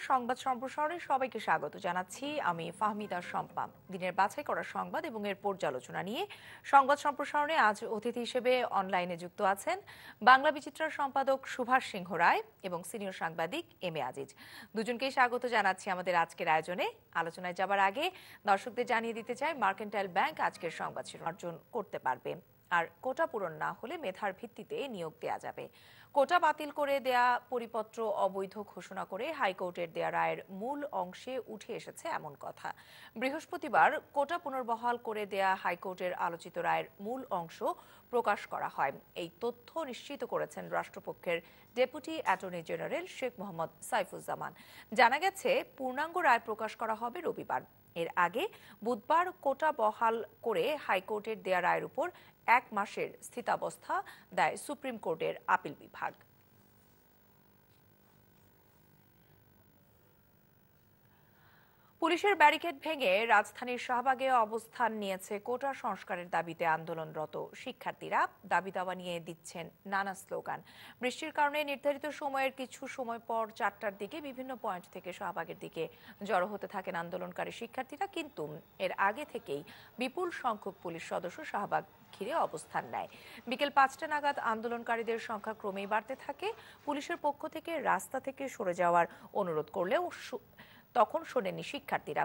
সংবাদ সম্প্রসারণে সবাইকে স্বাগত জানাচ্ছি। আমি ফাহমিদা শম্পা। দিনের বাছাই করা সংবাদ এবং এর পর্যালোচনা নিয়ে সংবাদ সম্প্রসারণে আজ অতিথি হিসেবে অনলাইনে যুক্ত আছেন বাংলা বিচিত্রার সম্পাদক সুভাষ সিংহ রায় এবং সিনিয়র সাংবাদিক এম এ আজিজ। দুজনকেই স্বাগত জানাচ্ছি আমাদের আজকের আয়োজনে। আলোচনায় যাবার আগে দর্শকদের জানিয়ে দিতে চাই, মার্কেন্টাইল ব্যাংক আজকের সংবাদ শিরোনাম অর্জন করতে পারবে, আর কোটা পূরণ না হলে মেধার ভিত্তিতে নিয়োগ দেয়া যাবে। কোটা বাতিল করে দেয়া পরিপত্র অবৈধ ঘোষণা করে হাইকোর্টের দেয়া রায়ের মূল অংশে উঠে এসেছে এমন কথা। বৃহস্পতিবার কোটা পুনর্বহাল করে দেয়া হাইকোর্টের আলোচিত রায়ের মূল অংশ প্রকাশ করা হয়। এই তথ্য নিশ্চিত করেছেন রাষ্ট্রপক্ষের deputy attorney general Sheikh Mohammad Saifuzzaman. জানা গেছে, পূর্ণাঙ্গ রায় প্রকাশ করা হবে রবিবার। এর আগে বুধবার কোটা বহাল করে হাইকোর্টের দেয়া রায়ের উপর 1 মাসের স্থিতাবস্থা দেয় সুপ্রিম কোর্টের আপিল বিভাগ। পুলিশের ব্যারিকেড ভেঙে রাজধানীর শাহবাগে অবস্থান নিয়েছে কোটা সংস্কারের দাবিতে আন্দোলনরত শিক্ষার্থীরা। দাবি দাওয়া নিয়ে দিচ্ছেন নানা স্লোগান। বৃষ্টির কারণে নির্ধারিত সময়ের কিছু সময় পর 4টার দিকে বিভিন্ন পয়েন্ট থেকে শাহবাগের দিকে জড়ো হতে থাকেন আন্দোলনকারী শিক্ষার্থীরা, কিন্তু এর আগে থেকেই বিপুল সংখ্যক পুলিশ সদস্য শাহবাগ ঘিরে অবস্থান নেয়। বিকেল 5টা নাগাদ আন্দোলনকারীদের সংখ্যা ক্রমেই বাড়তে থাকে। পুলিশের পক্ষ থেকে রাস্তা থেকে সরে যাওয়ার অনুরোধ করলেও তখন শোনেননি শিক্ষার্থীরা।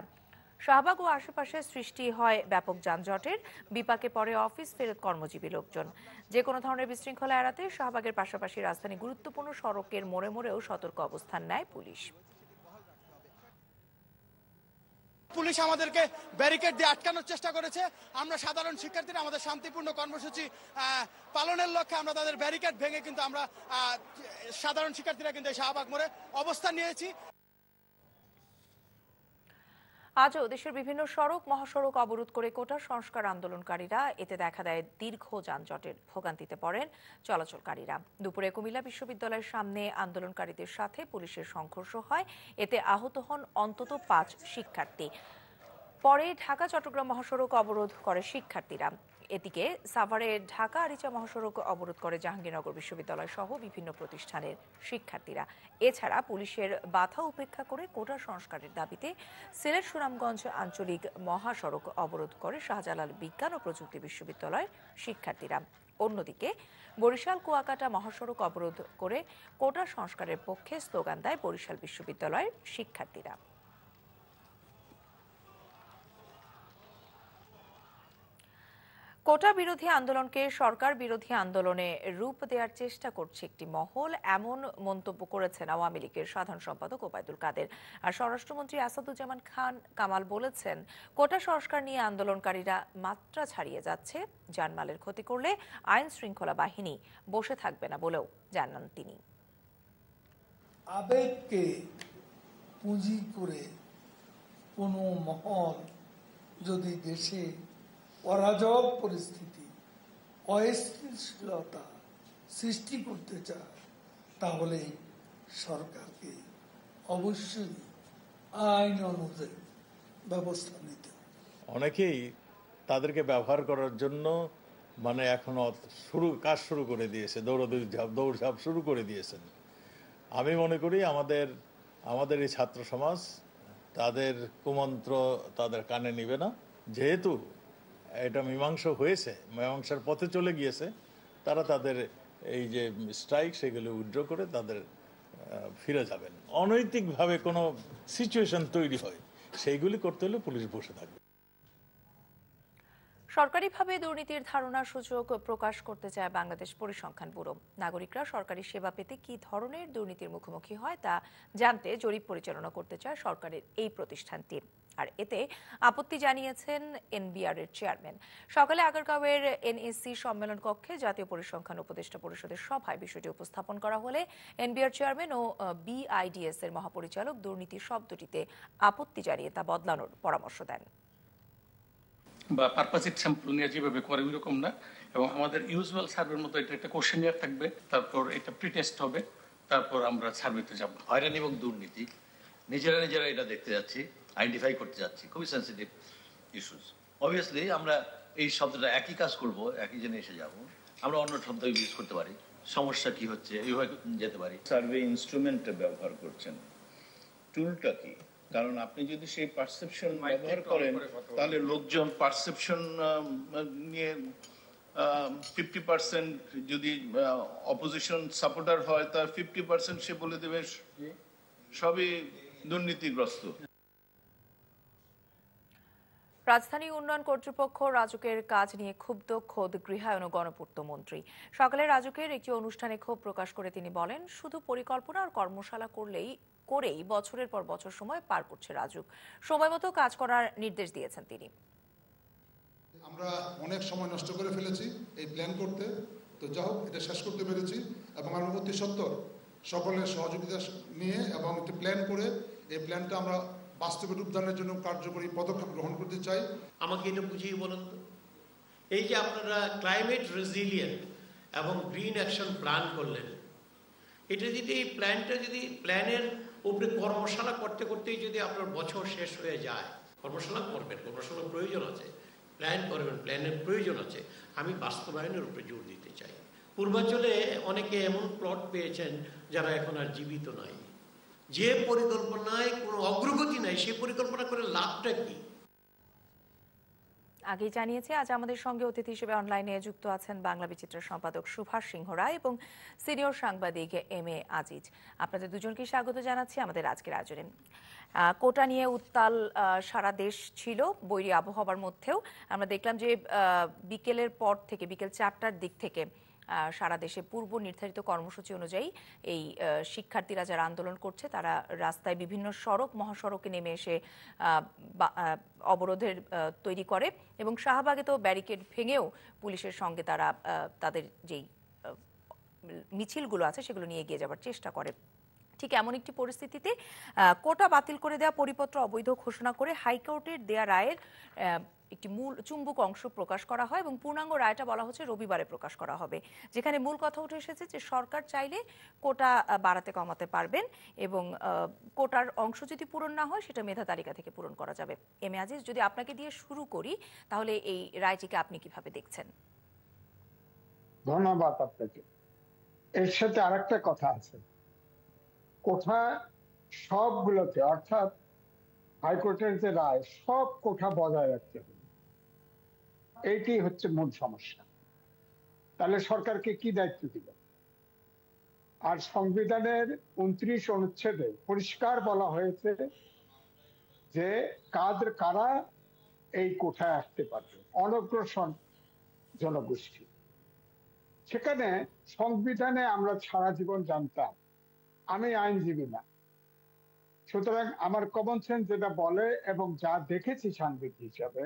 শাহবাগ ও আশেপাশে সৃষ্টি হয় ব্যাপক যানজটের। বিপাকে পড়ে অফিস ফেরত কর্মজীবী লোকজন। যে কোনো ধরনের বিশৃঙ্খলা এড়াতে শাহবাগের পাশাপাশি রাজধানী গুরুত্বপূর্ণ সড়কের মোড়ে মোড়েও সতর্ক অবস্থান নেয় পুলিশ। পুলিশ আমাদেরকে ব্যারিকেড দিয়ে আটকানোর চেষ্টা করেছে। আমরা সাধারণ শিক্ষার্থীরা আমাদের শান্তিপূর্ণ কর্মসূচি পালনের লক্ষ্যে আমরা তাদের ব্যারিকেড ভেঙে কিন্তু আমরা সাধারণ শিক্ষার্থীরা কিন্তু শাহবাগ মোড়ে অবস্থান নিয়েছি। আজও দেশের বিভিন্ন সড়ক মহাসড়ক অবরোধ করে কোটা সংস্কার আন্দোলনকারীরা। এতে দেখা দেয় দীর্ঘ যানজটের ভোগান্তিতে পড়েন চলাচলকারীরা। দুপুরে কুমিল্লা বিশ্ববিদ্যালয়ের সামনে আন্দোলনকারীদের সাথে পুলিশের সংঘর্ষ হয়। এতে আহত হন অন্তত 5 শিক্ষার্থী। পরে ঢাকা চট্টগ্রাম মহাসড়ক অবরোধ করে শিক্ষার্থীরা। এদিকে সাভারে ঢাকা আরিচা মহাসড়ক অবরোধ করে জাহাঙ্গীরনগর বিশ্ববিদ্যালয় সহ বিভিন্ন প্রতিষ্ঠানের শিক্ষার্থীরা। এছাড়া পুলিশের বাধা উপেক্ষা করে কোটা সংস্কারের দাবিতে সিলেট সুনামগঞ্জ আঞ্চলিক মহাসড়ক অবরোধ করে শাহজালাল বিজ্ঞান ও প্রযুক্তি বিশ্ববিদ্যালয়ের শিক্ষার্থীরা। অন্যদিকে বরিশাল কুয়াকাটা মহাসড়ক অবরোধ করে কোটা সংস্কারের পক্ষে স্লোগান দেয় বরিশাল বিশ্ববিদ্যালয়ের শিক্ষার্থীরা। কোটা বিরোধী আন্দোলনকে সরকার বিরোধী আন্দোলনে রূপ দেওয়ার চেষ্টা করছে একটি মহল, এমন মন্তব্য করেছেন আওয়ামী লীগের সাধারণ সম্পাদক ওবায়দুল কাদের। আর স্বরাষ্ট্রমন্ত্রী আসাদুজ্জামান খান কামাল বলেছেন, কোটা সংস্কার নিয়ে আন্দোলনকারীরা মাত্রা ছাড়িয়ে যাচ্ছে। জানমালের ক্ষতি করলে আইন শৃঙ্খলা বাহিনী বসে থাকবে না বলেও জানান তিনি। আবেগকে পুঁজি করে কোনো মহল যদি দেশে অরাজক পরিস্থিতি, অস্থিতিশীলতা সৃষ্টি করতে চায়, তাহলে সরকারকে অবশ্যই আইন অনুযায়ী ব্যবস্থা নিতে হবে। অনেকেই তাদেরকে ব্যবহার করার জন্য এখনো কাজ শুরু করে দিয়েছে, দৌড়ঝাঁপ শুরু করে দিয়েছেন। আমি মনে করি আমাদের এই ছাত্র সমাজ তাদের কুমন্ত্র তাদের কানে নিবে না। যেহেতু এটা মীমাংসা হয়েছে, মীমাংসার পথে চলে গিয়েছে, তারা তাদের এই যে স্ট্রাইক সেগুলো উইথড্র করে তাদের ফিরে যাবেন। অনৈতিকভাবে কোনো সিচুয়েশন তৈরি হয়, সেইগুলি করতে হলে পুলিশ বসে থাকবে। সরকারিভাবে দুর্নীতির ধারণার সুযোগ প্রকাশ করতে চায় বাংলাদেশ পরিসংখ্যান ব্যুরো। নাগরিকরা সরকারি সেবা পেতে কি ধরনের দুর্নীতির মুখোমুখি হয় তা জানতে জরিপ পরিচালনা করতে চায় সরকারের এই প্রতিষ্ঠানটি। আর এতে আপত্তি জানিয়েছেন এনবিআর এর চেয়ারম্যান। সকালে আগারগাঁওয়ের এনএসসি সম্মেলন কক্ষে জাতীয় পরিসংখ্যান উপদেষ্টা পরিষদের সভায় বিষয়টি উপস্থাপন করা হলে এনবিআর চেয়ারম্যান ও বিআইডিএস এর মহাপরিচালক দুর্নীতি শব্দটিতে আপত্তি জানিয়ে তা বদলানোর পরামর্শ দেন। বা পারপাসিভ স্যাম্পল নিয়ে যেভাবে করে ওইরকম না, এবং আমাদের ইউজুয়াল সার্ভের মতো এটা একটা কোশ্চেনিয়ার থাকবে, তারপর এটা প্রিটেস্ট হবে, তারপর আমরা সার্ভেতে যাব। হয়রানি এবং দুর্নীতি নিজেরা এটা দেখতে যাচ্ছি, আইডেন্টিফাই করতে যাচ্ছি, খুবই সেন্সিটিভ ইস্যুস। অবভিয়াসলি আমরা এই শব্দটা একই কাজ করব, একই জেনে এসে যাব, আমরা অন্য শব্দ ইউজ করতে পারি, সমস্যা কি হচ্ছে এইভাবে যেতে পারি। সার্ভে ইনস্ট্রুমেন্ট ব্যবহার করছেন, টুলটা কি? কারণ আপনি যদি সেই পারসেপশন ব্যবহার করেন তাহলে লোকজন পারসেপশন নিয়ে 50% যদি অপোজিশন সাপোর্টার হয় তার 50% সে বলে দেবে সবই দুর্নীতিগ্রস্ত। রাজধানী উন্নয়ন কর্তৃপক্ষ রাজুকের কাজ নিয়ে ক্ষুব্ধ খোদ গৃহায়ন ও গণপূর্ত মন্ত্রী। সকালে রাজুকের একটি অনুষ্ঠানে ক্ষোভ প্রকাশ করে তিনি বলেন, শুধু পরিকল্পনা আর কর্মশালা করেই বছরের পর বছর সময় পার করছে রাজুক। সময় মতো কাজ করার নির্দেশ দিয়েছেন তিনি। আমরা অনেক সময় নষ্ট করে ফেলেছি এই প্ল্যান করতে, তো যা হোক এটা শেষ করতে পেরেছি এবং আমরা অতি সত্বর সকলের সহযোগিতা নিয়ে এবং একটি প্ল্যান করে এই প্ল্যানটা আমরা বাস্তবে রূপদানের জন্য কার্যকরী পদক্ষেপ গ্রহণ করতে চাই। আমাকে এটা বুঝিয়ে বলুন তো, এই যে আপনারা ক্লাইমেট রেজিলিয়েন্ট এবং গ্রিন অ্যাকশন প্ল্যান করলেন, এটা যদি এই প্ল্যানটা যদি প্ল্যানের উপরে কর্মশালা করতে করতেই যদি আপনার বছর শেষ হয়ে যায়, কর্মশালা করবেন, কর্মশালার প্রয়োজন আছে, প্ল্যান করবেন, প্ল্যানের প্রয়োজন আছে, আমি বাস্তবায়নের উপরে জোর দিতে চাই। পূর্বাঞ্চলে অনেকে এমন প্লট পেয়েছেন যারা এখন আর জীবিত নাই। যে পরিকল্পনায় কোনো অগ্রগতি নাই, সে পরিকল্পনা করে লাভটা কি? আগেই জানিয়েছি, আজ আমাদের সঙ্গে অতিথি হিসেবে অনলাইনে যুক্ত আছেন বাংলা বিচিত্রার সম্পাদক সুভাষ সিংহ রায় এবং সিনিয়র সাংবাদিক এম.এ. আজিজ। আপনাদের দুজনকে স্বাগত জানাচ্ছি আমাদের আজকের আয়োজনে। কোটা নিয়ে উত্তাল সারা দেশ ছিল, বৈরী আবহাওয়ার মধ্যেও আমরা দেখলাম যে বিকেলের পর থেকে বিকেল 4টার দিক থেকে সারা দেশে পূর্ব নির্ধারিত কর্মসূচি অনুযায়ী এই শিক্ষার্থীরা যারা আন্দোলন করছে তারা রাস্তায় বিভিন্ন সড়ক মহাসড়কে নেমে এসে অবরোধের তৈরি করে এবং শাহবাগে তো ব্যারিকেড ভেঙেও পুলিশের সঙ্গে তারা তাদের যেই মিছিলগুলো আছে সেগুলো নিয়ে এগিয়ে যাওয়ার চেষ্টা করে। ঠিক এমন একটি পরিস্থিতিতে কোটা বাতিল করে দেওয়া পরিপত্র অবৈধ ঘোষণা করে হাইকোর্টের দেয়া রায়ের একটি মূল চুম্বক অংশ প্রকাশ করা হয় এবং পূর্ণাঙ্গ রায়টা বলা হচ্ছে রবিবারে প্রকাশ করা হবে, যেখানে মূল কথা উঠে এসেছে যে সরকার চাইলে কোটা বাড়াতে কমাতে পারবেন এবং কোটার অংশ যদি পূরণ না হয় সেটা মেধা তালিকা থেকে পূরণ করা যাবে। এম.এ. আজিজ, যদি আপনাকে দিয়ে শুরু করি তাহলে এই রায়টিকে আপনি কিভাবে দেখছেন? ধন্যবাদ আপনাকে। এর সাথে আরেকটা কথা আছে, কোঠা সবগুলোতে অর্থাৎ হাইকোর্টের যে রায় সব কোঠা বজায় রাখতে হবে, এইটি হচ্ছে মূল সমস্যা। তাহলে সরকারকে কি দায়িত্ব দিল? আর সংবিধানের 29 অনুচ্ছেদে পরিষ্কার বলা হয়েছে যে কারা এই কোঠায় আসতে পারবে, অনগ্রসর জনগোষ্ঠী। সেখানে সংবিধানে আমরা সারা জীবন জানতাম, আমি আইনজীবী না, সুতরাং আমার কমন সেন্স যেটা বলে এবং যা দেখেছি সাংবাদিক হিসাবে,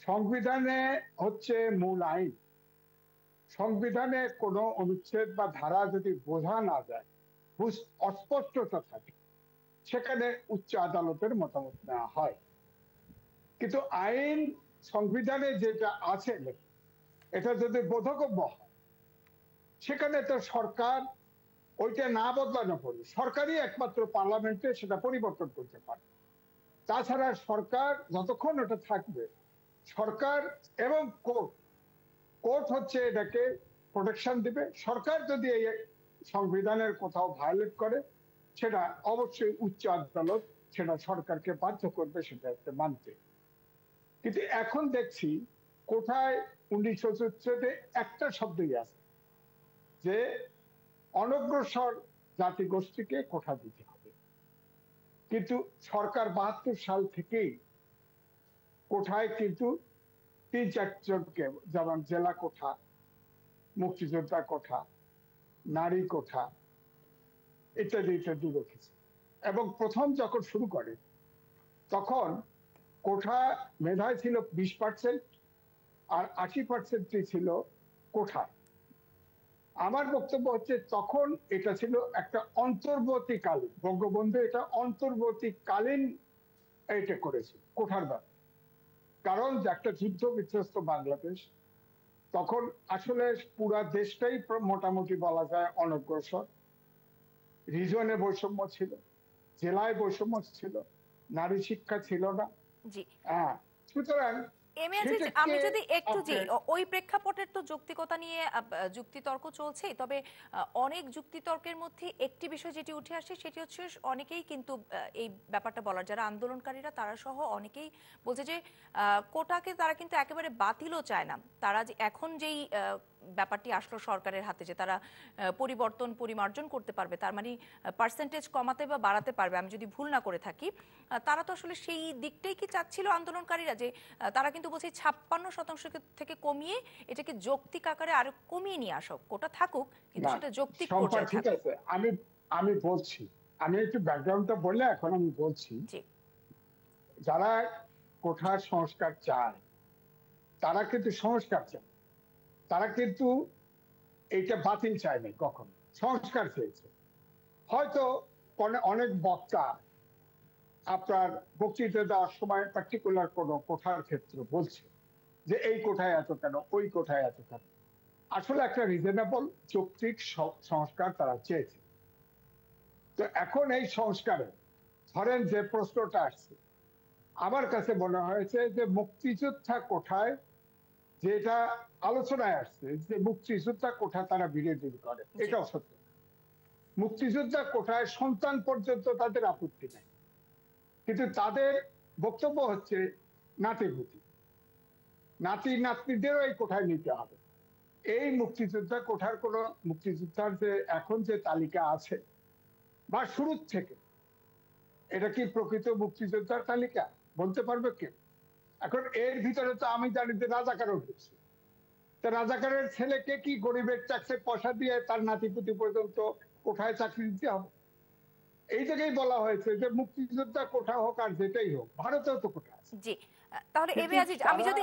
সংবিধানে হচ্ছে মূল আইন। সংবিধানে কোনো অনুচ্ছেদ বা ধারা যদি বোঝা না যায়, অস্পষ্টতা থাকে, সেখানে উচ্চ আদালতের মতামত নেওয়া হয়। কিন্তু আইন সংবিধানে যেটা আছে এটা যদি বোধগম্য হয়, সেখানে তো সরকার ওইটা না বদলানো পড়ে সরকারই একমাত্র পার্লামেন্টে সেটা পরিবর্তন করতে পারে। তাছাড়া সরকার যতক্ষণ ওটা থাকবে, সরকার এবং কোর্ট হচ্ছে এটাকে প্রোটেকশন দিবে। সরকার যদি এই সংবিধানের কোথাও ভায়োলেট করে, সেটা অবশ্যই উচ্চ আদালত সেটা সরকারকে বাধ্য করবে সেটা মানতে। কিন্তু এখন দেখছি কোথায় 19 অনুচ্ছেদে একটা শব্দই আছে যে অনগ্রসর জাতিগোষ্ঠীকে কোঠা দিতে হবে, কিন্তু সরকার 72 সাল থেকেই কোঠায় কিন্তু 3-4 জনকে, যেমন জেলা কোঠা, মুক্তিযোদ্ধা কোঠা, নারী কোঠা ইত্যাদি ইত্যাদি রেখেছে। এবং প্রথম যখন শুরু করে তখন কোঠা মেধায় ছিল 20% আর 80% ছিল কোঠা। আমার বক্তব্য হচ্ছে তখন এটা ছিল একটা অন্তর্বর্তীকালীন, বঙ্গবন্ধু এটা অন্তর্বর্তীকালীন এটা করেছে কোঠার ব্যাপার। কারণ একটা যুদ্ধ বিধ্বস্ত বাংলাদেশ, তখন আসলে পুরা দেশটাই মোটামুটি বলা যায় অনগ্রসর। রিজনে বৈষম্য ছিল, জেলায় বৈষম্য ছিল, নারী শিক্ষা ছিল না। সুতরাং এমএ আজিজ, আমি যদি একটু ওই প্রেক্ষাপটের তো যৌক্তিকতা নিয়ে যুক্তিতর্ক চলছে, তবে অনেক যুক্তিতর্কের মধ্যে একটি বিষয় যেটি উঠে আসে সেটি হচ্ছে অনেকেই কিন্তু এই ব্যাপারটা বলার, যারা আন্দোলনকারীরা তারা সহ অনেকেই বলছে যে কোটাকে তারা কিন্তু একেবারে বাতিলও চায় না। তারা যে এখন যেই ব্যাপারটি আসলো সরকারের হাতে, যে তারা পরিবর্তন পরিমার্জন করতে পারবে, তার মানে পার্সেন্টেজ কমাতে বা বাড়াতে পারবে, আমি যদি ভুল না করে থাকি, তারা তো আসলে সেই দিকটাই কি চাচ্ছিল আন্দোলনকারীরা, যে তারা কিন্তু বলছে 56% থেকে কমিয়ে এটাকে যৌক্তিক আকারে আরো কমিয়ে নিয়ে আসো, কোটা থাকুক কিন্তু সেটা যৌক্তিক পর্যায়ে ঠিক আছে। আমি বলছি, আমি একটু ব্যাকগ্রাউন্ডটা বললে এখন আমি বলছি, যারা কোঠার সংস্কার চায় তারা কিন্তু সংস্কার চায়, তারা কিন্তু এইটা বাতিল চায় না, কখন সংস্কার চেয়েছে। হয়তো অনেক বক্তা আপনার বক্তৃতা দেওয়ার সময় পার্টিকুলার কোন কোঠার ক্ষেত্রে বলছে যে এই কোঠায় এত কেন, ওই কোঠায় এত কেন। আসলে একটা রিজনেবল যৌক্তিক সংস্কার তারা চেয়েছে। তো এখন এই সংস্কারে ধরেন যে প্রশ্নটা আসছে, আমার কাছে মনে হয়েছে যে মুক্তিযোদ্ধা কোঠায় যেটা আলোচনায় আসছে যে মুক্তিযোদ্ধা কোঠা তারা বিরোধিতা করে, এটাও সত্য। মুক্তিযোদ্ধা কোঠায় সন্তান পর্যন্ত তাদের আপত্তি নেই, কিন্তু তাদের বক্তব্য হচ্ছে নাতিপুতি, নাতি নাতনিদেরও এই কোঠায় নিতে হবে। এই মুক্তিযোদ্ধা কোঠার কোন মুক্তিযোদ্ধার যে এখন যে তালিকা আছে বা শুরুর থেকে, এটা কি প্রকৃত মুক্তিযোদ্ধার তালিকা বলতে পারবে কে? এখন এর ভিতরে তো আমি জানি যে রাজাকারও ঢুকছে। তা রাজাকারের ছেলেকে কি গরিবের ট্যাক্সের পয়সা দিয়ে তার নাতিপুতি পর্যন্ত কোঠায় চাকরি দিতে হবে? এই জায়গায় বলা হয়েছে যে মুক্তিযোদ্ধা কোঠা হোক আর যেটাই হোক, ভারতেও তো কোঠা আছে। জি, তাহলে এমএ আজিজ, আমি যদি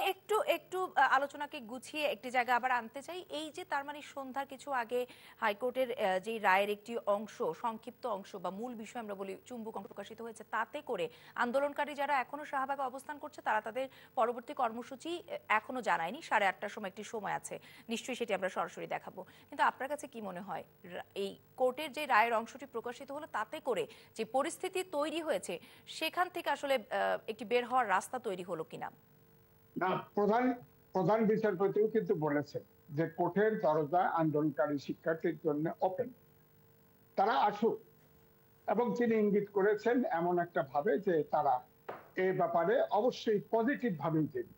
একটু আলোচনাকে গুছিয়ে একটি জায়গা আবার আনতে চাই। এই যে তার মানে সন্ধ্যার কিছু আগে হাইকোর্টের যে রায়ের একটি অংশ, সংক্ষিপ্ত অংশ বা মূল বিষয় আমরা বলি, চুম্বক অংশ প্রকাশিত হয়েছে, তাতে করে আন্দোলনকারী যারা এখনো শাহবাগে অবস্থান করছে তারা তাদের পরবর্তী কর্মসূচি এখনো জানায়নি। 8:30 সময় একটি সময় আছে, নিশ্চয়ই সেটি আমরা সরাসরি দেখাবো। কিন্তু আপনার কাছে কি মনে হয় এই কোর্টের যে রায়ের অংশটি প্রকাশিত হলো তাতে করে যে পরিস্থিতি তৈরি হয়েছে সেখান থেকে আসলে একটি বের হওয়ার রাস্তা তৈরি হলো কিনা? না, প্রধান বিচারপতিও কিন্তু বলেছেন যে কোর্টের দরজা আন্দোলনকারী শিক্ষার্থীর জন্য ওপেন, তারা আসুক। এবং তিনি ইঙ্গিত করেছেন এমন একটা ভাবে যে তারা এই ব্যাপারে অবশ্যই পজিটিভ ভাবেই দেবে,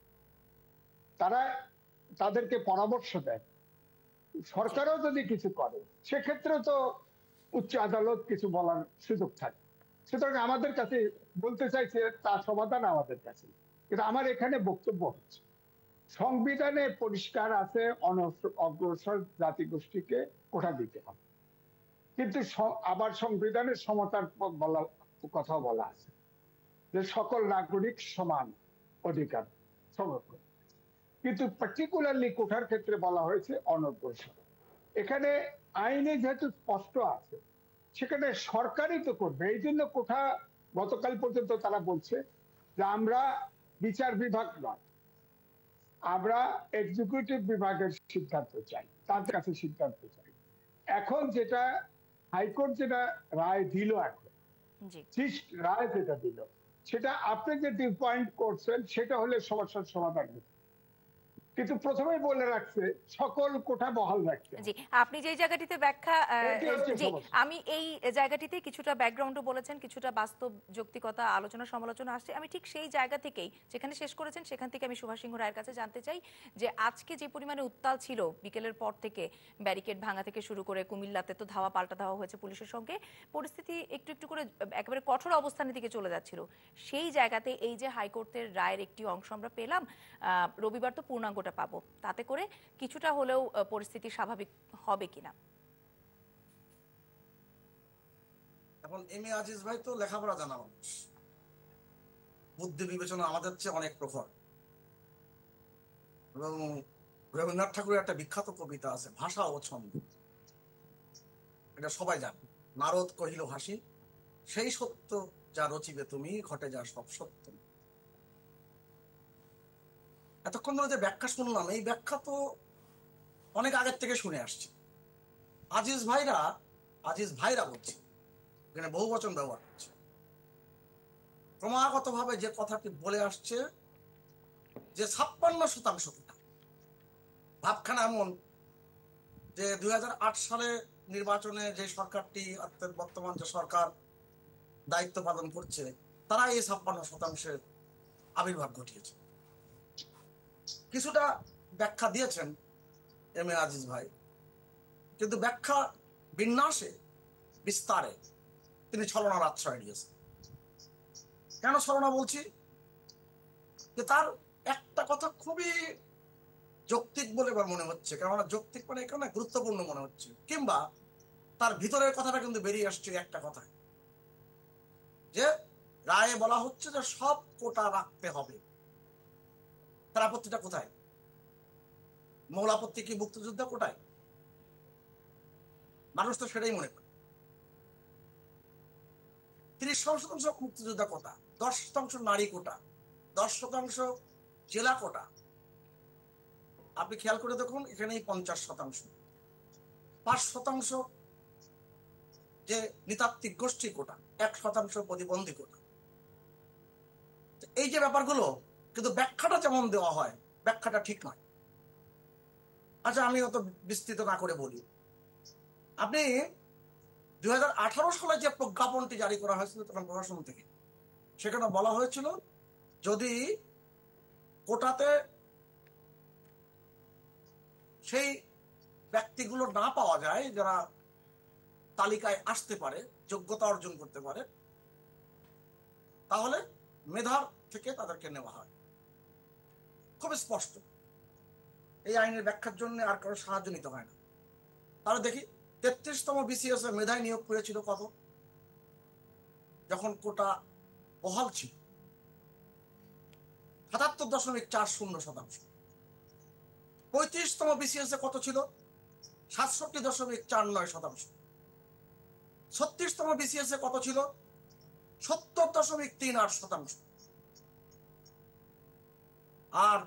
তারা তাদেরকে পরামর্শ দেন। সরকারও যদি কিছু করে সেক্ষেত্রে তো উচ্চ আদালত কিছু বলার সুযোগ থাকে। সুতরাং আমাদের কাছে বলতে চাইছে তার সমাধান আমাদের কাছে। কিন্তু আমার এখানে বক্তব্য হচ্ছে, সংবিধানে পরিষ্কার আছে অগ্রসর জাতিগোষ্ঠীকে কোঠা দিতে হবে, কিন্তু আবার সংবিধানের সমতার কথা বলা আছে যে সকল নাগরিক সমান অধিকার সংরক্ষণ, কিন্তু পার্টিকুলারলি কোঠার ক্ষেত্রে বলা হয়েছে অনগ্রসর। এখানে আইনে যেহেতু স্পষ্ট আছে সেখানে সরকারই তো করবে। এই জন্য কোঠা গতকাল পর্যন্ত তারা বলছে যে আমরা বিচার বিভাগ নয়, আমরা এক্সিকিউটিভ বিভাগের সিদ্ধান্ত চাই, তাদের কাছে সিদ্ধান্ত চাই। এখন যেটা হাইকোর্ট যেটা রায় দিল, এখন রায় যেটা দিল সেটা আপনি যে পয়েন্ট করছেন সেটা হলে সমস্যার সমাধান হচ্ছে, কিন্তু প্রথমেই বলে রাখছে সকল কোঠা বহাল রাখতে। জি, আপনি যে জায়গাটিতে ব্যাখ্যা, জি আমি এই জায়গাটিতে কিছুটা ব্যাকগ্রাউন্ডও বলেছেন, কিছুটা বাস্তব যৌক্তিকতা আলোচনা সমালোচনা আসছে। আমি ঠিক সেই জায়গা থেকেই যেখানে শেষ করেছেন সেখান থেকে আমি সুভাষ সিংহ রায়ের কাছে জানতে চাই যে আজকে যে পরিমাণে উত্তাল ছিল বিকেলের পর থেকে, ব্যারিকেড ভাঙা থেকে শুরু করে কুমিল্লাতে তো ধাওয়া পাল্টা ধাওয়া হয়েছে পুলিশের সঙ্গে, পরিস্থিতি একটু একটু করে একেবারে কঠোর অবস্থানের দিকে চলে যাচ্ছিল। সেই জায়গাতে এই যে হাইকোর্টের রায়ের একটি অংশ আমরা পেলাম, রবিবার তো পূর্ণাঙ্গ পাবো, তাতে করে কিছুটা হলেও পরিস্থিতি স্বাভাবিক হবে কিনা? এখন এমএ আজিজ ভাই তো লেখাপড়া জানা মানুষ, বুদ্ধি বিবেচনা আমাদের চেয়ে অনেক প্রখর। এবং রবীন্দ্রনাথ ঠাকুরের একটা বিখ্যাত কবিতা আছে, ভাষা ও ছন্দ, এটা সবাই জানে। নারদ কহিল হাসি, সেই সত্য যা রচিবে তুমি, ঘটে যা সব সত্য। এতক্ষণ ধরে যে ব্যাখ্যা শুনলাম, এই ব্যাখ্যা তো অনেক আগের থেকে শুনে আসছে। আজিজ ভাইরা বলছে, এখানে বহু বচন ব্যবহার করছে, ক্রমাগত ভাবে যে কথাটি বলে আসছে যে 56% কোটা। ভাবখানা এমন যে 2008 সালে নির্বাচনে যে সরকারটি অর্থাৎ বর্তমান যে সরকার দায়িত্ব পালন করছে তারা এই 56% আবির্ভাব ঘটিয়েছে। কিছুটা ব্যাখ্যা দিয়েছেন এম এ আজিজ ভাই, কিন্তু ব্যাখ্যা বিন্যাসে বিস্তারে তিনি ছলনার আশ্রয় নিয়েছেন। কেন ছলনা বলছি? যে তার একটা কথা খুবই যৌক্তিক বলে মনে হচ্ছে, কেননা যৌক্তিক মানে এখানে গুরুত্বপূর্ণ মনে হচ্ছে, কিংবা তার ভিতরের কথাটা কিন্তু বেরিয়ে আসছে একটা কথায়, যে রায়ে বলা হচ্ছে যে সব কোটা রাখতে হবে। তার আপত্তিটা কোথায়? মূল আপত্তি কি মুক্তিযোদ্ধা কোটায়? মানুষ তো সেটাই মনে করে। 30% মুক্তিযোদ্ধা কোটা, 10% নারী কোটা, 10% জেলা কোটা। আপনি খেয়াল করে দেখুন, এখানেই 50%, 5% যে নৃতাত্ত্বিক গোষ্ঠী কোটা, 1% প্রতিবন্ধী কোটা। এই যে ব্যাপারগুলো, কিন্তু ব্যাখ্যাটা যেমন দেওয়া হয় ব্যাখ্যাটা ঠিক নয়। আচ্ছা, আমি অত বিস্তৃত না করে বলি। আপনি 2018 সালে যে প্রজ্ঞাপনটি জারি করা হয়েছিল তখন প্রশাসন থেকে, সেখানে বলা হয়েছিল যদি কোটাতে সেই ব্যক্তিগুলো না পাওয়া যায় যারা তালিকায় আসতে পারে, যোগ্যতা অর্জন করতে পারে, তাহলে মেধা থেকে তাদেরকে নেওয়া হয়। খুব স্পষ্ট। এই আইনের ব্যাখ্যার জন্য আর কারো সাহায্য নিতে হয় না। তাহলে দেখি 33তম বিসিএস এ মেধায় নিয়োগ করেছিল কত, যখন কোটা বহাল ছিল? 77.40%। 35তম বিসিএস এ কত ছিল? 67.49%। 36তম বিসিএস এ কত ছিল? 70.38%। আর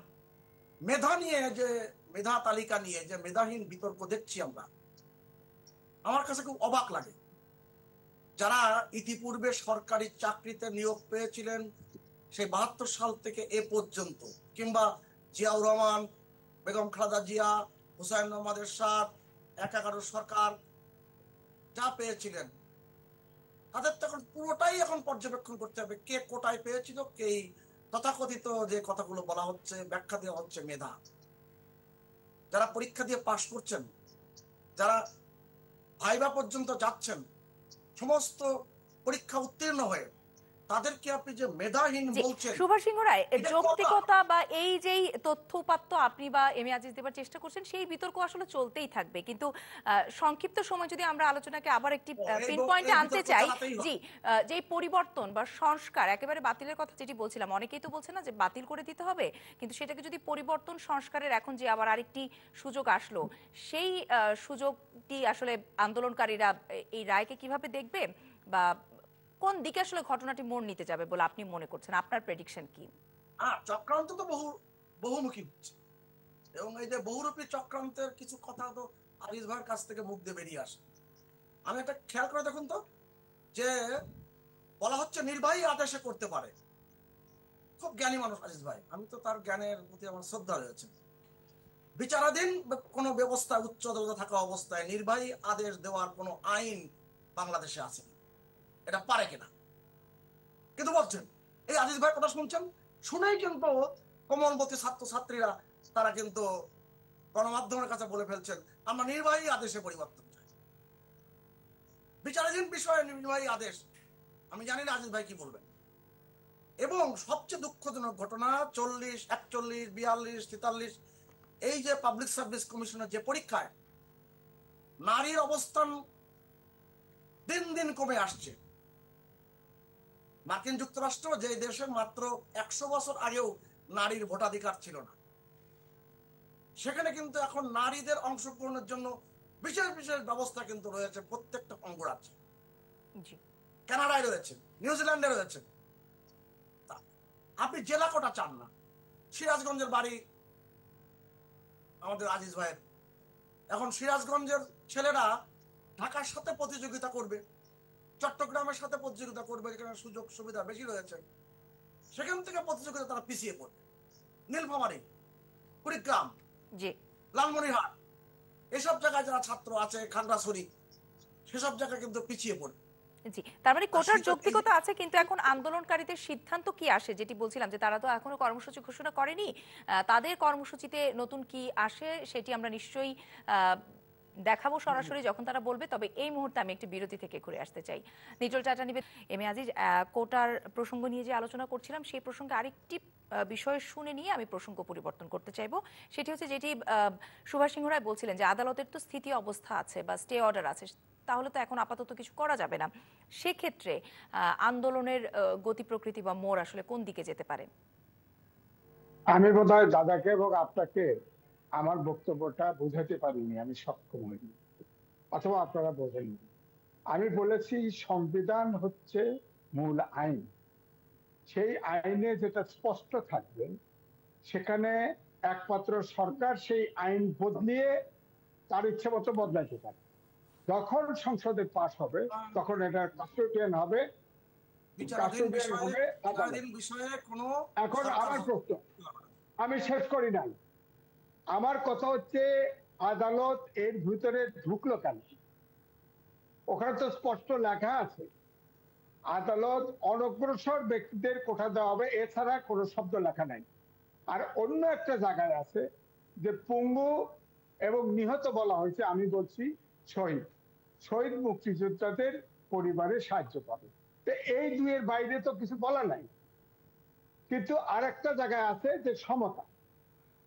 মেধা নিয়ে, যে মেধা তালিকা নিয়ে যে মেধাহীন বিতর্ক দেখছি আমরা, আমার কাছে খুব অবাক লাগে। যারা ইতিপূর্বে সরকারি চাকরিতে নিয়োগ পেয়েছিলেন সেই 72 সাল থেকে এ পর্যন্ত, কিংবা জিয়াউর রহমান, বেগম খালেদা জিয়া, হুসাইন মোহাম্মদ এরশাদ, 11 সরকার যা পেয়েছিলেন, তাদের তখন পুরোটাই এখন পর্যবেক্ষণ করতে হবে কে কোটায় পেয়েছিল, কে তথাকথিত যে কথাগুলো বলা হচ্ছে, ব্যাখ্যা দেওয়া হচ্ছে মেধা। যারা পরীক্ষা দিয়ে পাশ করছেন, যারা ভাইবা পর্যন্ত যাচ্ছেন, সমস্ত পরীক্ষা উত্তীর্ণ হয়ে তাদেরকে আপনি যে মেধাহীন বলছেন। সুভাষ সিংহ রায়, যৌক্তিকতা বা এই যেই তথ্যপাত্য আপনি বা এম এ আজিজ দেবার চেষ্টা করছেন, সেই বিতর্ক আসলে চলতেই থাকবে। কিন্তু সংক্ষিপ্ত সময় যদি আমরা আলোচনাকে আবার একটি পিন পয়েন্টে আনতে চাই, জি, যে পরিবর্তন বা সংস্কার, একেবারে বাতিলের কথা যেটি বলছিলাম, অনেকেই তো বলছে না যে বাতিল করে দিতে হবে, কিন্তু সেটাকে যদি পরিবর্তন সংস্কারের এখন যে আবার আরেকটি সুযোগ আসলো, সেই সুযোগটি আসলে আন্দোলনকারীরা এই রায়কে কিভাবে দেখবে, বা কোন দিকে আসলে ঘটনাটি মোড় নিতে যাবে বলে আপনি মনে করছেন? আপনার প্রেডিকশন কি? চক্রান্ত তো বহুমুখী হচ্ছে, এবং এই যে বহুরূপী চক্রান্তের কিছু কথা তো আজিজ ভাইয়ের কাছ থেকে মুখ দিয়ে বেরিয়ে আসে। আমি একটা খেয়াল করে দেখুন তো, যে বলা হচ্ছে নির্বাহী আদেশে করতে পারে। খুব জ্ঞানী মানুষ আজিজ ভাই, আমি তো তার জ্ঞানের প্রতি আমার শ্রদ্ধা রয়েছে। বিচারাধীন কোনো ব্যবস্থা উচ্চ আদালতে থাকা অবস্থায় নির্বাহী আদেশ দেওয়ার কোনো আইন বাংলাদেশে আছে, এটা পারে কিনা? কিন্তু বলছেন, এই আজিজ ভাই কথা শুনছেন, শুনেই কিন্তু কোমলমতি ছাত্রছাত্রীরা তারা কিন্তু গণমাধ্যমের কাছে বলে ফেলছেন আমরা নির্বাহী আদেশে পরিবর্তন চাই। বিচারাধীন বিষয়ে নির্বাহী আদেশ, আমি জানি না আজিজ ভাই কি বলবেন। এবং সবচেয়ে দুঃখজনক ঘটনা, 40, 41, 42, 43 এই যে পাবলিক সার্ভিস কমিশনের যে পরীক্ষায় নারীর অবস্থান দিন দিন কমে আসছে। মার্কিন যুক্তরাষ্ট্র, যে দেশে মাত্র 100 বছর আগেও নারীর ভোটাধিকার ছিল না, সেখানে কিন্তু এখন নারীদের অংশগ্রহণের জন্য বিশেষ বিশেষ ব্যবস্থা কিন্তু রয়েছে প্রত্যেকটা অঙ্গরাজ্যে। কানাডায় রয়েছে, নিউজিল্যান্ডে রয়েছে। আপনি জেলা কোটা চান না। সিরাজগঞ্জের বাড়ি আমাদের আজিজ ভাইয়ের, এখন সিরাজগঞ্জের ছেলেরা ঢাকার সাথে প্রতিযোগিতা করবে, চট্টগ্রামের সাথে প্রতিযোগিতা করবে, যেখানে সুযোগ সুবিধা বেশি রয়েছে, সেখান থেকে প্রতিযোগিতা তারা পিছিয়ে পড়বে। নীলফামারী, কুড়িগ্রাম, জি লালমনিরহাট, এসব জায়গায় যারা ছাত্র আছে, খাগড়াছড়ি, সেসব জায়গায় কিন্তু পিছিয়ে পড়ে। জি, তার মানে কোটার যৌক্তিকতা আছে, কিন্তু এখন আন্দোলনকারীদের সিদ্ধান্ত কি আসে, যেটি বলছিলাম যে তারা তো এখনো কর্মসূচি ঘোষণা করেনি, তাদের কর্মসূচিতে নতুন কি আসে সেটি আমরা নিশ্চয়ই দেখাবো সরাসরি যখন তারা বলবে। তবে এই মুহূর্তে আমি একটি বিরতি থেকে ঘুরে আসতে চাই। নিটোল চাটানিবে এম এ আজিজ, কোটার প্রসঙ্গ নিয়ে যে আলোচনা করছিলাম সেই প্রসঙ্গে আরেকটি বিষয় শুনে নিয়ে আমি প্রসঙ্গ পরিবর্তন করতে চাইবো। সেটি হচ্ছে যেটি সুভাষ সিংহ রায় বলছিলেন যে আদালতের তো স্থিতি অবস্থা আছে বা স্টে অর্ডার আছে, তাহলে তো এখন আপাতত কিছু করা যাবে না। সেক্ষেত্রে আন্দোলনের গতি প্রকৃতি বা মোড় আসলে কোন দিকে যেতে পারে? আমি বোধহয় দাদাকে এবং আপনাকে আমার বক্তব্যটা বোঝাতে পারিনি, আমি সক্ষম হইনি, অথবা আপনারা বোঝেননি। আমি বলেছি সংবিধান হচ্ছে মূল আইন, সেই আইনে যেটা স্পষ্ট থাকবে সেখানে একমাত্র সরকার সেই আইন বদলিয়ে তার ইচ্ছে মতো বদলাইতে পারে। যখন সংসদে পাশ হবে তখন এটা কাস্টোডিয়ান হবে, এখন আমার প্রশ্ন, আমি শেষ করি নাই, আমার কথা হচ্ছে আদালত এর ভিতরে ঢুকলো কেন? ওখানে তো স্পষ্ট লেখা আছে আদালত অনগ্রসর ব্যক্তিদের কোটা দেওয়া হবে, এছাড়া কোনো শব্দ লেখা নাই। আর অন্য একটা জায়গায় আছে যে পঙ্গু এবং নিহত বলা হয়েছে, আমি বলছি শহীদ, শহীদ মুক্তিযোদ্ধাদের পরিবারে সাহায্য পাবে। তো এই দুইয়ের বাইরে তো কিছু বলা নাই। কিন্তু আর একটা জায়গায় আছে যে সমতা,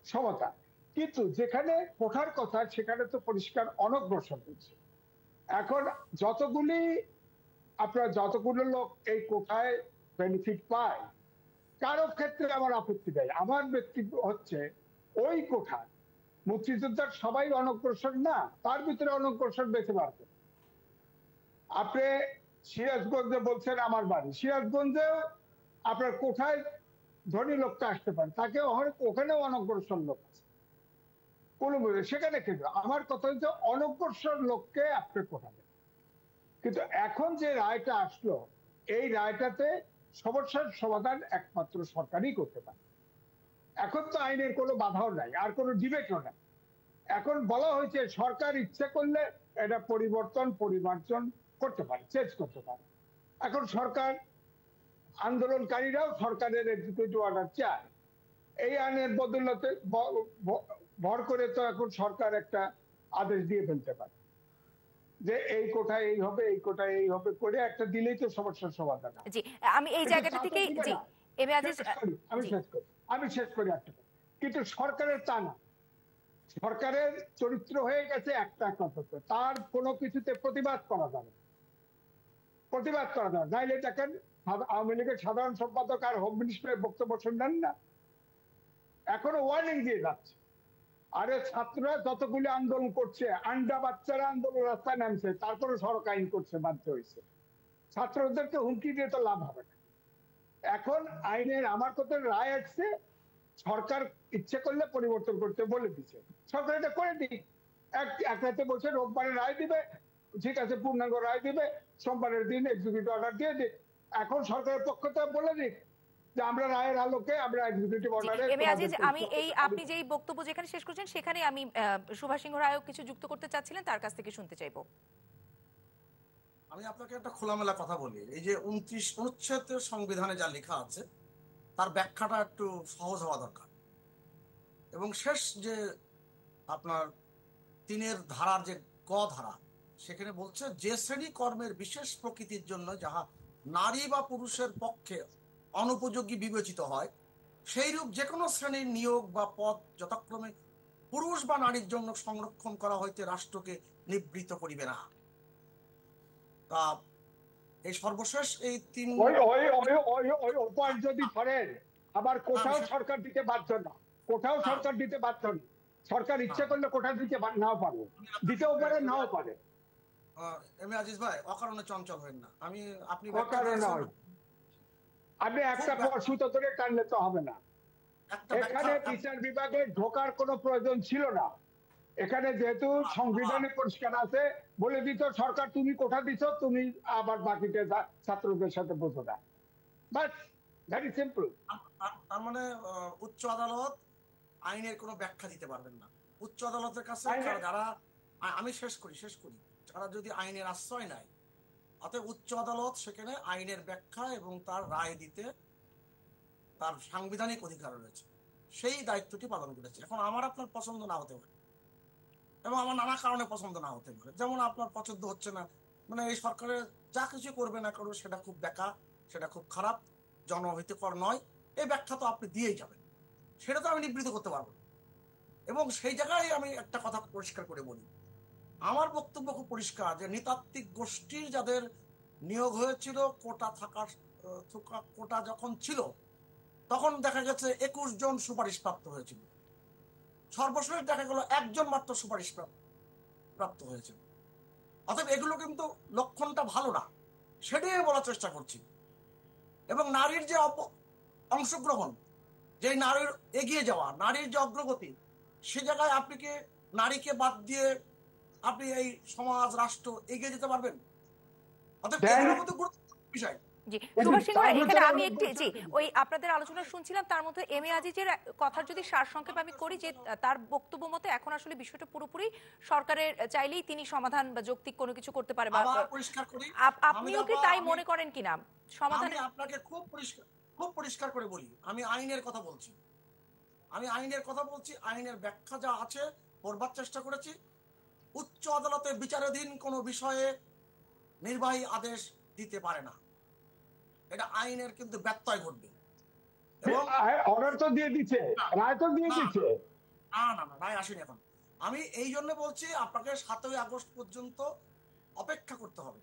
সমতা, কিন্তু যেখানে কোঠার কথা সেখানে তো পরিষ্কার অনগ্রসর হচ্ছে। এখন যতগুলো লোক এই কোঠায় বেনিফিট পায়, কারো ক্ষেত্রে আমার আপত্তি নেই। আমার ব্যক্তিত্ব হচ্ছে ওই কোঠা মুক্তিযোদ্ধার সবাই অনগ্রসর না, তার ভিতরে অনগ্রসর বেঁচে পারবে। আপনি সিরাজগঞ্জে বলছেন আমার বাড়ি, সিরাজগঞ্জেও আপনার কোঠায় ধনী লোকটা আসতে পারে, তাকে ওখানেও অনগ্রসর লোক আছে কোনো, সেখানে কিন্তু আমার কথা হচ্ছে অনগ্রসর লোককে আপনি কোঠাবেন। কিন্তু এখন যে রায়টা আসলো, এই রায়টাতে সমস্যার সমাধান একমাত্র সরকারই করতে পারে। এখন তো আইনের কোনো বাধাও নাই, আর কোনো ডিবেটও নাই। এখন বলা হয়েছে সরকার ইচ্ছে করলে এটা পরিমার্জন করতে পারে, চেঞ্জ করতে পারে। এখন সরকার, আন্দোলনকারীরাও সরকারের এক্সিকিউটিভ অর্ডার চায়, এই আইনের বদলতে ভর করে তো এখন সরকার একটা আদেশ দিয়ে ফেলতে পারে যে এই কোঠায় এই হবে, এই কোঠায় এই হবে, করে একটা দিলেই তো সমস্যার সমাধান। জি, আমি এই জায়গাটা থেকেই জি এমএ আজিজ আমি শেষ করি একটা, কিন্তু সরকারের তা না, সরকারের চরিত্র হয়ে গেছে একটা কথা, তার কোনো কিছুতে প্রতিবাদ করা যাবে, প্রতিবাদ করা যাবে নাইলে দেখেন আওয়ামী লীগের সাধারণ সম্পাদক আর হোম মিনিস্টারের বক্তব্য শুনলেন না, এখনো ওয়ার্নিং দিয়ে যাচ্ছে। আরে ছাত্ররা যতগুলি আন্দোলন করছে, আন্ডা বাচ্চারা আন্দোলন রাস্তায় নামছে, তারপরে সড়ক আইন করছে, বাধ্য হয়েছে। ছাত্রদেরকে হুমকি দিয়ে তো লাভ হবে না। এখন আইনের আমার কথা রায় আসছে, সরকার ইচ্ছে করলে পরিবর্তন করতে বলে দিচ্ছে, সরকার এটা করে দিক। এক রাতে বলছে রোববারে রায় দিবে, ঠিক আছে, পূর্ণাঙ্গ রায় দিবে, সোমবারের দিন এক্সিকিউটিভ অর্ডার দিয়ে দিক। এখন সরকারের পক্ষ থেকে বলে দিক যে আমরা রায়ের আলোকে আমরা এক্সিকিউটিভ অর্ডারে। এমএ আজিজ, আমি এই আপনি যেই বক্তব্য যেখানে শেষ করছেন সেখানে আমি সুভাষ সিংহ রায় কিছু যুক্ত করতে চাচ্ছিলেন, তার কাছ থেকে শুনতে চাইবো। আমি আপনাকে একটা খোলামেলা কথা বলি, এই যে 29 অনুচ্ছেদের সংবিধানে যা লেখা আছে তার ব্যাখ্যাটা একটু সহজ হওয়া দরকার। এবং শেষ যে আপনার 3 ধারার যে ক ধারা, সেখানে বলছে যে শ্রেণী কর্মের বিশেষ প্রকৃতির জন্য যাহা নারী বা পুরুষের পক্ষে অনুপযোগী বিবেচিত হয়, সেইরূপ যে কোনো শ্রেণীর নিয়োগ বা পদ যথাক্রমে পুরুষ বা নারীর জন্য সংরক্ষণ করা হইতে রাষ্ট্রকে নিবৃত্ত করিবে না। তা এই সর্বশেষ এই 3 উপায় যদি ধরেন, আবার কোথাও সরকার দিতে বাধ্য না, কোথাও সরকার দিতে বাধ্য না, সরকার ইচ্ছে করলে কোথা দিতে নাও পারে, দিতেও পারে নাও পারে। এমএ আজিজ ভাই, অকারণে চঞ্চল হবেন না। আপনি একটা সুতো ধরে টানলে তো হবে না। এখানে বিচার বিভাগে ঢোকার কোনো প্রয়োজন ছিল না। এখানে যেহেতু সংবিধানে পরিষ্কার আছে, বলে দিত সরকার তুমি কোথা দিছ, তুমি আবার বাকিতে ছাত্রদের সাথে বোঝো না, বাস ভেরি সিম্পল। তার মানে উচ্চ আদালত আইনের কোনো ব্যাখ্যা দিতে পারবেন না। উচ্চ আদালতের কাছে যারা, আমি শেষ করি, যারা যদি আইনের আশ্রয় নেয়, অতএব উচ্চ আদালত সেখানে আইনের ব্যাখ্যা এবং তার রায় দিতে তার সাংবিধানিক অধিকার রয়েছে, সেই দায়িত্বটি পালন করেছে। এখন আমার আপনার পছন্দ না হতে পারে এবং আমার নানা কারণে পছন্দ না হতে পারে, যেমন আপনার পছন্দ হচ্ছে না, মানে এই সরকারের যা কিছু করবে না করবে সেটা খুব বেকার, সেটা খুব খারাপ, জনহিতকর নয়, এই ব্যাখ্যা তো আপনি দিয়েই যাবেন, সেটা তো আমি নিবৃত্ত করতে পারবো। এবং সেই জায়গায় আমি একটা কথা পরিষ্কার করে বলি, আমার বক্তব্য খুব পরিষ্কার যে নৃতাত্ত্বিক গোষ্ঠীর যাদের নিয়োগ হয়েছিল কোটা যখন ছিল তখন দেখা গেছে 21 জন সুপারিশ প্রাপ্ত হয়েছিল, সর্বশেষ দেখা গেল 1 জন মাত্র সুপারিশ প্রাপ্ত হয়েছিল। অতএব এগুলো কিন্তু লক্ষণটা ভালো না, সেটাই বলার চেষ্টা করছি। এবং নারীর যে অংশগ্রহণ, যে নারীর এগিয়ে যাওয়া, নারীর যে অগ্রগতি, সে জায়গায় আপনি কি নারীকে বাদ দিয়ে আপনি এই সমাজ রাষ্ট্র এগিয়ে যেতে পারবেন? অতএব এগুলো কিন্তু গুরুত্বপূর্ণ বিষয়। জি, সুভাষ সিংহ, এখানে আমি একটি ওই আপনাদের আলোচনা শুনছিলাম, তার মধ্যে এম এ আজিজের কথার যদি সারসংক্ষেপ আমি করি, যে তার বক্তব্য মতে এখন আসলে বিষয়টা পুরোপুরি সরকারের চাইলেই তিনি সমাধান বা যৌক্তিক কোনো কিছু করতে পারে, পরিষ্কার করি, আপনিও কি তাই মনে করেন কিনা? সমাধান আমি আপনাকে খুব পরিষ্কার করে বলি, আমি আইনের কথা বলছি, আইনের ব্যাখ্যা যা আছে করবার চেষ্টা করেছি। উচ্চ আদালতে বিচারাধীন কোনো বিষয়ে নির্বাহী আদেশ দিতে পারে না, এটা আইনের কিন্তু ব্যত্যয় ঘটবে। এবং অর্ডার তো দিয়ে দিচ্ছে, রায় তো দিয়ে দিচ্ছে। না, রায় আসেনি এখন। আমি এই জন্য বলছি আপনাকে 7ই আগস্ট পর্যন্ত অপেক্ষা করতে হবে।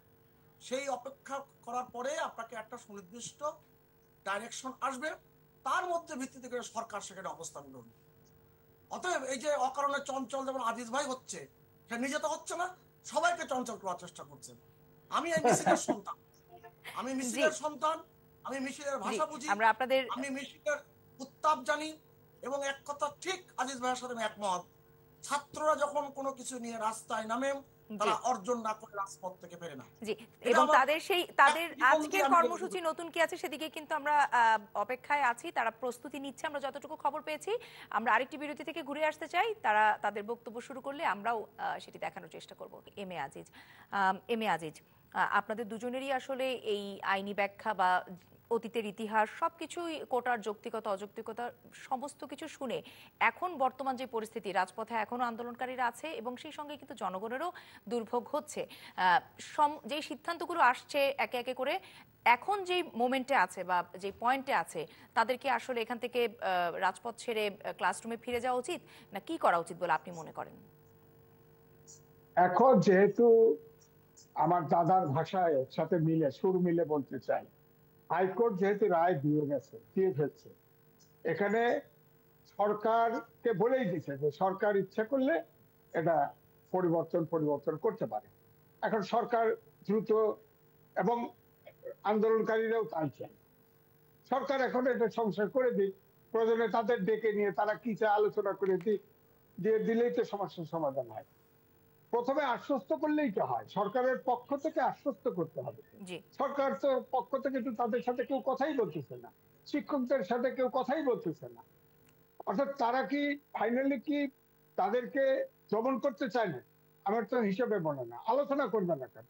সেই অপেক্ষা করার পরে আপনাকে একটা সুনির্দিষ্ট ডাইরেকশন আসবে, তার মধ্যে ভিত্তিতে করে সরকার সেখানে অবস্থান গ্রহণ। অতএব এই যে অকারণে চঞ্চল যেমন আজিজ ভাই হচ্ছে, সে নিজে তো হচ্ছে না, সবাইকে চঞ্চল করার চেষ্টা করছেন। আমি এই মিছিলের সন্তান, আমি মিছিলের ভাষা বুঝি, আমি মিছিলের উত্তাপ জানি। এবং এক কথা ঠিক, আজিজ ভাইয়ের সাথে আমি একমত, ছাত্ররা যখন কোনো কিছু নিয়ে রাস্তায় নামে তারা অর্জন না করে রাজপথ থেকে ফেরে না। জি, এবং তাদের আজকের কর্মসূচি নতুন কি আছে সেদিকে কিন্তু আমরা অপেক্ষায় আছি, তারা প্রস্তুতি নিচ্ছে আমরা যতটুকু খবর পেয়েছি। আমরা আরেকটি বিরতি থেকে ঘুরে আসতে চাই, তারা তাদের বক্তব্য শুরু করলে আমরাও সেটি দেখানোর চেষ্টা করব। এম এ আজিজ, আপনাদের দুজনেরই আসলে এই আইনি ব্যাখ্যা বা অতীতের ইতিহাস সবকিছুই, কোটার যৌক্তিকতা অযৌক্তিকতা সমস্ত কিছু শুনে এখন বর্তমান যে পরিস্থিতি, রাজপথে এখনো আন্দোলনকারীরা আছে এবং সেই সঙ্গে কিন্তু জনগণেরও দুর্ভোগ হচ্ছে, যে সিদ্ধান্তগুলো আসছে একে একে করে, এখন যে মোমেন্টে আছে বা যে পয়েন্টে আছে, তাদেরকে আসলে এখান থেকে রাজপথ ছেড়ে ক্লাসরুমে ফিরে যাওয়া উচিত না কি করা উচিত বলে আপনি মনে করেন? এখন যেহেতু আমার দাদার ভাষায় সাথে মিলে সুর মিলে বলতে চাই, হাইকোর্ট যেহেতু রায় দিয়ে ফেলছে, এখানে সরকারকে বলেই দিচ্ছে যে সরকার ইচ্ছা করলে এটা পরিবর্তন করতে পারে। এখন সরকার দ্রুত, এবং আন্দোলনকারীরাও তাই চায়, সরকার এখন এটা সংস্কার করে দিক, প্রয়োজনে তাদের ডেকে নিয়ে তারা কি চায় আলোচনা করে দিলেই তো সমস্যার সমাধান হয়। প্রথমে আশ্বস্ত করলেই তো হয়, সরকারের পক্ষ থেকে আশ্বস্ত করতে হবে। সরকার তো পক্ষ থেকে তো তাদের সাথে কেউ কথাই বলতেছে না, শিক্ষকদের সাথে কেউ কথাই বলতেছে না। অর্থাৎ তারা কি ফাইনালি কি তাদেরকে দমন করতে চায় না? আমার তো হিসেবে মনে না, আলোচনা করবে না কেন?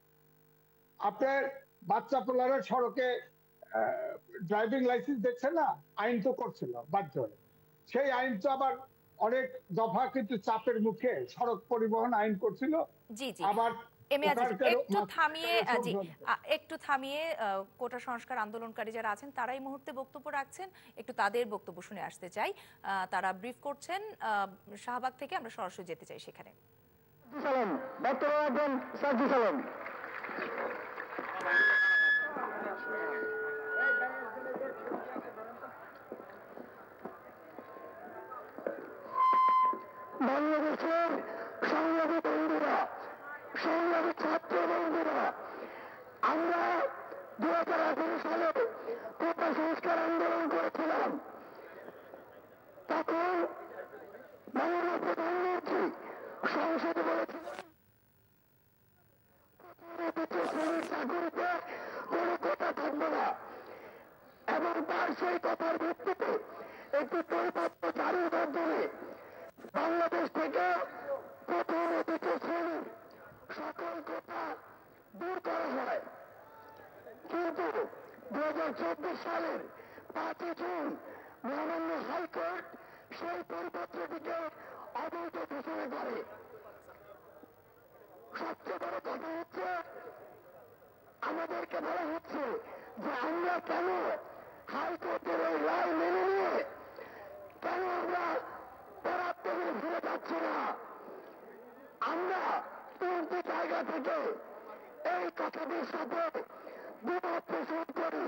আপনার বাচ্চা পোলারা সড়কে ড্রাইভিং লাইসেন্স দেখছে না, আইন তো করছিল বাধ্য হয়ে, সেই আইন তো আবার অনেক দফা কিন্তু চাপের মুখে সড়ক পরিবহন আইন করছিল। আবার একটু থামিয়ে কোটা সংস্কার আন্দোলনকারী যারা আছেন তারা এই মুহূর্তে বক্তব্য রাখছেন, একটু তাদের বক্তব্য শুনে আসতে চাই। তারা ব্রিফ করছেন শাহবাগ থেকে, আমরা সরাসরি যেতে চাই সেখানে। বাংলাদেশের সংগ্রামী বন্ধুরা, সংগ্রামী ছাত্র বন্ধুরা, আমরা 2018 সালে কোটা সংস্কার আন্দোলন করেছিলাম। তখন মাননীয় প্রধানমন্ত্রী সংসদে বলেছিলেন শ্রেণীর চাকরিতে কোনো কোটা থাকবে না, এবং তার সেই কথার ভিত্তিতে একটি পরিপত্র জারির মাধ্যমে বাংলাদেশ থেকে প্রথম ও দ্বিতীয় শ্রেণীর সকল কোটা দূর করা হয়। কিন্তু 2024 সালের 5 জুন মহামান্য হাইকোর্ট সেই পরিপত্রটিকে অবৈধ ঘোষণা করে। সবচেয়ে বড় কথা হচ্ছে আমাদেরকে বলা হচ্ছে যে আমরা কেন হাইকোর্টের ওই রায় মেনে নিয়ে কেন আমরা পড়ার টেবিলে ফিরে যাচ্ছি না। আমরা 3টি জায়গা থেকে এই কথাটির সাথে দ্বিমত পোষণ করি।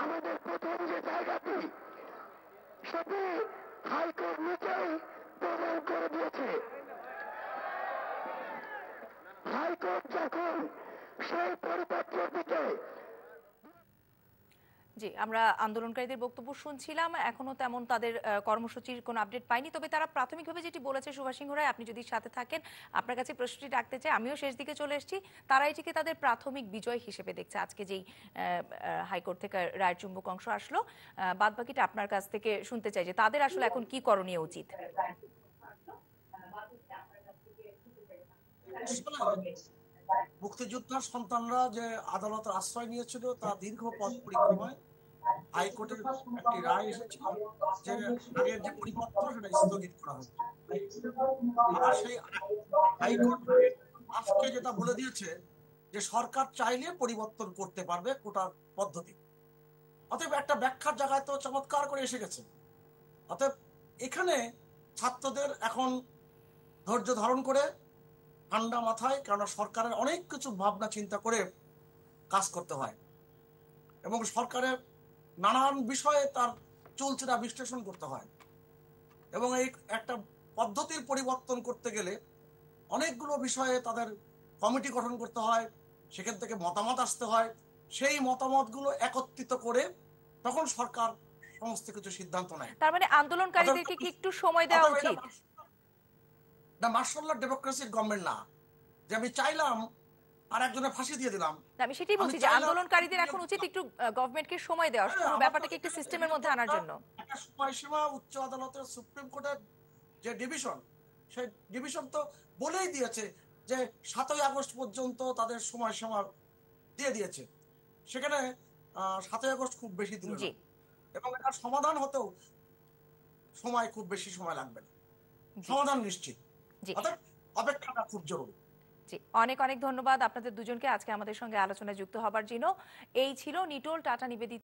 আমাদের প্রথম যে জায়গাটি সেটি হাইকোর্ট নিজেই প্রমাণ করে দিয়েছে। হাইকোর্ট যখন সেই পরিপত্রটিকে জি, আমরা আন্দোলনকারীদের বক্তব্য শুনছিলাম। এখনো তেমন তাদের কর্মসূচির কোনো আপডেট পাইনি, তবে তারা প্রাথমিকভাবে যেটি বলেছে, সুভাষ সিংহ রায়, আপনি যদি সাথে থাকেন আপনার কাছে প্রশ্নটি রাখতে চাই। আমিও শেষ দিকে চলে এসেছি। তারা এটিকে তাদের প্রাথমিক বিজয় হিসেবে দেখছে। আজকে যেই হাইকোর্ট থেকে রায়ের চুম্বক অংশ আসলো, বাদ বাকিটা আপনার কাছ থেকে শুনতে চাই যে তাদের আসলে এখন কি করণীয় উচিত। মুক্তিযোদ্ধার সন্তানরা যে আদালতের আশ্রয় নিয়েছিল তা দীর্ঘ পথ পরিক্রমায় হাইকোর্টের একটি রায় এসেছিল যে আগের যে পরিপত্র সেটা স্থগিত করা হচ্ছে। আর সেই হাইকোর্ট আজকে যেটা বলে দিয়েছে যে সরকার চাইলে পরিবর্তন করতে পারবে কোটার পদ্ধতি। অতএব একটা ব্যাখ্যার জায়গায় তো চমৎকার করে এসে গেছে। অতএব এখানে ছাত্রদের এখন ধৈর্য ধারণ করে ঠান্ডা মাথায়, কারণ সরকারের অনেক কিছু ভাবনা চিন্তা করে কাজ করতে হয় এবং সরকারের নানান বিষয়ে তার চুলচেরা বিশ্লেষণ করতে হয় এবং এই একটা পদ্ধতির পরিবর্তন করতে গেলে অনেকগুলো বিষয়ে তাদের কমিটি গঠন করতে হয়, সেখান থেকে মতামত আসতে হয়। সেই মতামতগুলো একত্রিত করে তখন সরকার সমস্ত কিছু সিদ্ধান্ত নেয়। তার মানে আন্দোলনকারীদেরকে কি একটু সময় দেওয়া উচিত? না, মার্শাল ল ডেমোক্রেসির গভর্নমেন্ট না যে আমি চাইলাম আর একজনের ফাঁসি দিয়ে দিলাম। আমি সেটাই বলছি যে আন্দোলনকারীদের এখন উচিত একটু গভর্নমেন্টকে সময় দেওয়া, পুরো ব্যাপারটাকে একটু সিস্টেমের মধ্যে আনার জন্য। একটা সময়সীমা উচ্চ আদালতের, সুপ্রিম কোর্টের যে ডিভিশন, সেই ডিভিশন তো বলেই দিয়েছে যে 7ই আগস্ট পর্যন্ত তাদের সময়সীমা দিয়ে দিয়েছে। সেখানে 7ই আগস্ট খুব বেশি দিন এবং এটার সমাধান হতেও সময় খুব বেশি সময় লাগবে না, সমাধান নিশ্চিত। অর্থাৎ অপেক্ষাটা খুব জরুরি। জি, অনেক অনেক ধন্যবাদ আপনাদের দুজনকে আজকে আমাদের সঙ্গে আলোচনায় যুক্ত হবার জন্য। এই ছিল নিটোল টাটা নিবেদিত